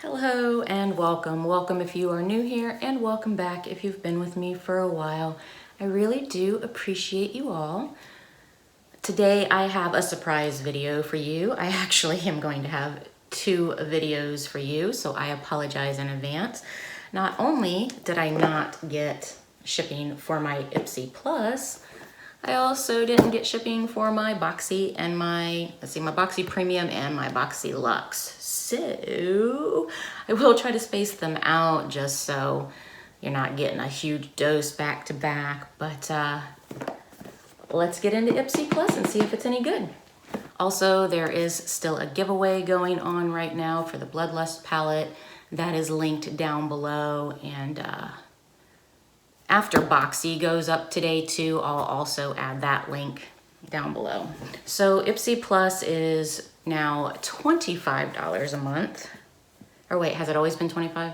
Hello and welcome. Welcome if you are new here, and welcome back if you've been with me for a while. I really do appreciate you all. Today I have a surprise video for you. I actually am going to have two videos for you, so I apologize in advance. Not only did I not get shipping for my Ipsy Plus, I also didn't get shipping for my Boxy and my Boxy Premium and my Boxy Luxe. So I will try to space them out just so you're not getting a huge dose back to back. But let's get into Ipsy Plus and see if it's any good. Also, there is still a giveaway going on right now for the Bloodlust palette. That is linked down below, and after Boxy goes up today too, I'll also add that link down below. So Ipsy Plus is now $25 a month. Or wait, has it always been 25?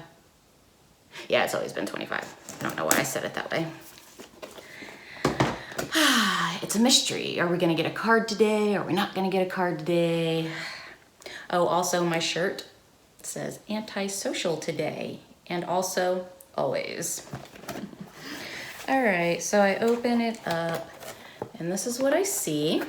Yeah, it's always been 25. I don't know why I said it that way. It's a mystery. Are we gonna get a card today? Are we not gonna get a card today? Oh, also my shirt says antisocial today, and also always. All right, so I open it up, and this is what I see.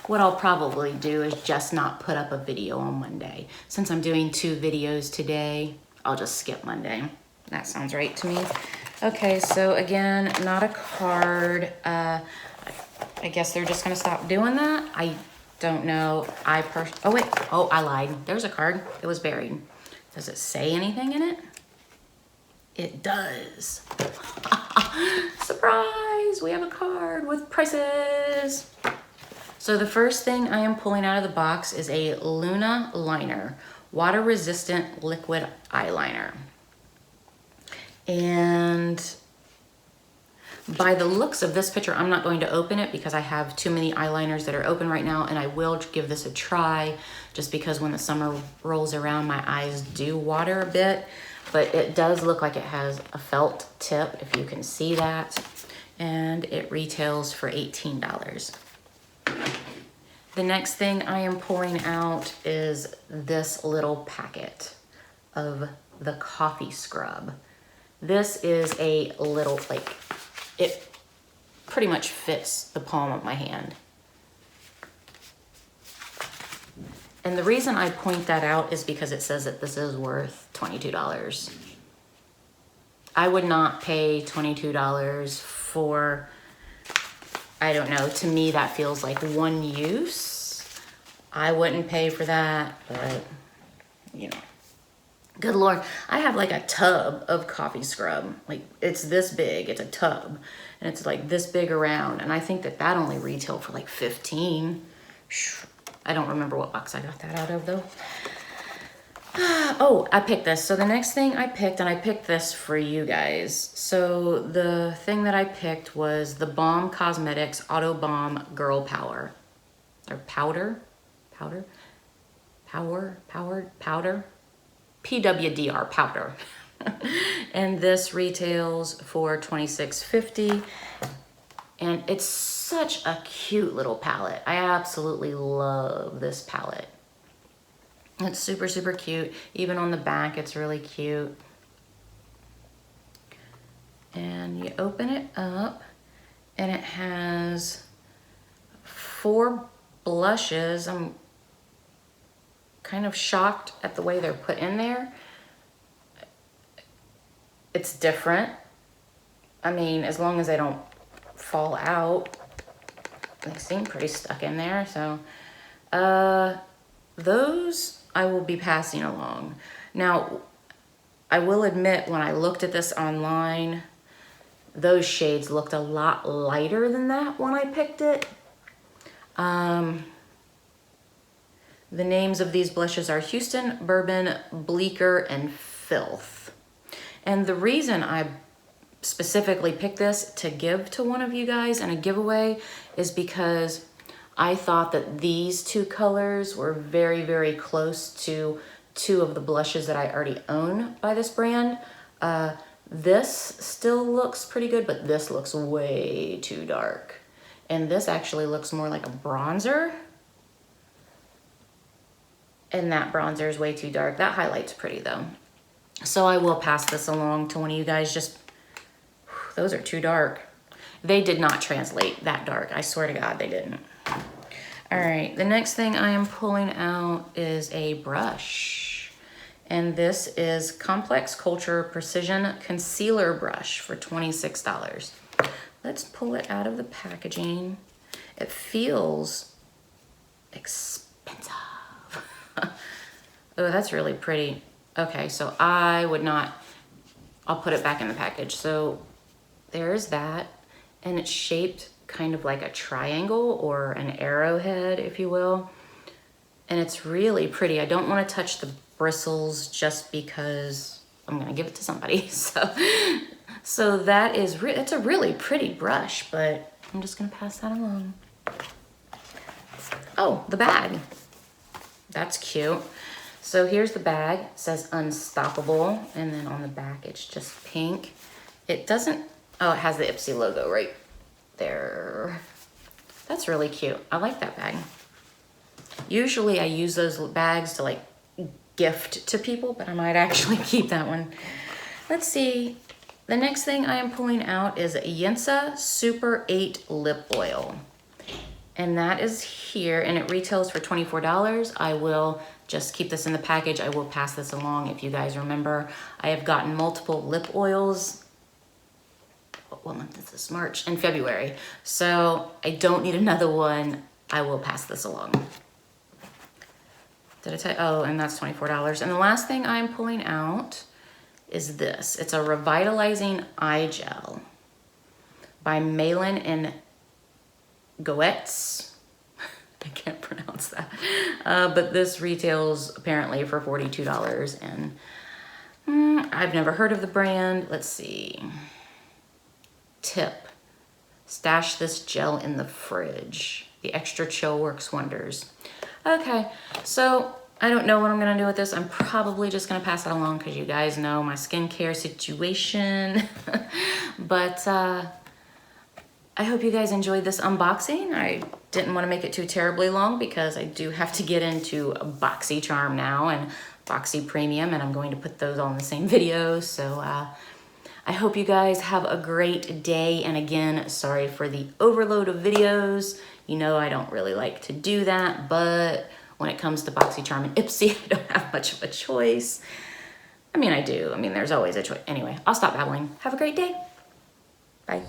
What I'll probably do is just not put up a video on Monday. Since I'm doing two videos today, I'll just skip Monday. That sounds right to me. Okay, so again, not a card. I guess they're just gonna stop doing that. I don't know. Oh wait, oh, I lied. There's a card. It was buried. Does it say anything in it? It does. Surprise! We have a card with prices. So the first thing I am pulling out of the box is a Luna liner, water resistant liquid eyeliner. And by the looks of this picture, I'm not going to open it because I have too many eyeliners that are open right now, and I will give this a try just because when the summer rolls around, my eyes do water a bit. But it does look like it has a felt tip, if you can see that. And it retails for $18. The next thing I am pulling out is this little packet of the coffee scrub. This is a little, it pretty much fits the palm of my hand. And the reason I point that out is because it says that this is worth $22. I would not pay $22 for, I don't know, to me that feels like one use. I wouldn't pay for that, but you know, good Lord. I have like a tub of coffee scrub. Like it's this big, it's a tub, and it's like this big around. And I think that that only retailed for like 15. I don't remember what box I got that out of though. Oh, I picked this. So the next thing I picked, and I picked this for you guys. So the thing that I picked was the Balm Cosmetics Auto Balm Girl Power. Or powder? PWDR powder. And this retails for $26.50. And it's such a cute little palette. I absolutely love this palette. It's super, super cute. Even on the back, it's really cute. And you open it up, and it has 4 blushes. I'm kind of shocked at the way they're put in there. It's different. I mean, as long as they don't fall out. They seem pretty stuck in there, so those I will be passing along. Now, I will admit when I looked at this online, those shades looked a lot lighter than that when I picked it. The names of these blushes are Houston, Bourbon, Bleecker, and Filth. And the reason I specifically picked this to give to one of you guys in a giveaway is because I thought that these two colors were very, very close to 2 of the blushes that I already own by this brand. This still looks pretty good, but this looks way too dark. And this actually looks more like a bronzer. And that bronzer is way too dark. That highlight's pretty though. So I will pass this along to one of you guys. Just, those are too dark. They did not translate that dark. I swear to God, they didn't. All right, the next thing I am pulling out is a brush. And this is Complex Culture Precision Concealer Brush for $26. Let's pull it out of the packaging. It feels expensive. Oh, that's really pretty. Okay, so I would not, I'll put it back in the package. So there's that, and it's shaped kind of like a triangle or an arrowhead, if you will. And it's really pretty. I don't want to touch the bristles just because I'm gonna give it to somebody. So that is, it's a really pretty brush, but I'm just gonna pass that along. Oh, the bag. That's cute. So here's the bag. It says Unstoppable, and then on the back it's just pink. It doesn't, oh, it has the Ipsy logo right there. That's really cute. I like that bag. Usually I use those bags to like gift to people, but I might actually keep that one. Let's see. The next thing I am pulling out is Yensa Super 8 Lip Oil. And that is here, and it retails for $24. I will just keep this in the package. I will pass this along if you guys remember. I have gotten multiple lip oils. What month is this? March and February. So I don't need another one. I will pass this along. Did I tell you? Oh, and that's $24. And the last thing I'm pulling out is this. It's a Revitalizing Eye Gel by Malin and Goetz. I can't pronounce that. But this retails apparently for $42. And I've never heard of the brand. Let's see. Tip. Stash this gel in the fridge. The extra chill works wonders. Okay, so I don't know what I'm gonna do with this. I'm probably just gonna pass it along because you guys know my skincare situation. But I hope you guys enjoyed this unboxing. I didn't want to make it too terribly long because I do have to get into a Boxy Charm now and Boxy Premium, and I'm going to put those all in the same video. So I hope you guys have a great day. And again, sorry for the overload of videos. You know I don't really like to do that, but when it comes to Boxy Charm and Ipsy, I don't have much of a choice. I mean, I do. I mean, there's always a choice. Anyway, I'll stop babbling. Have a great day. Bye.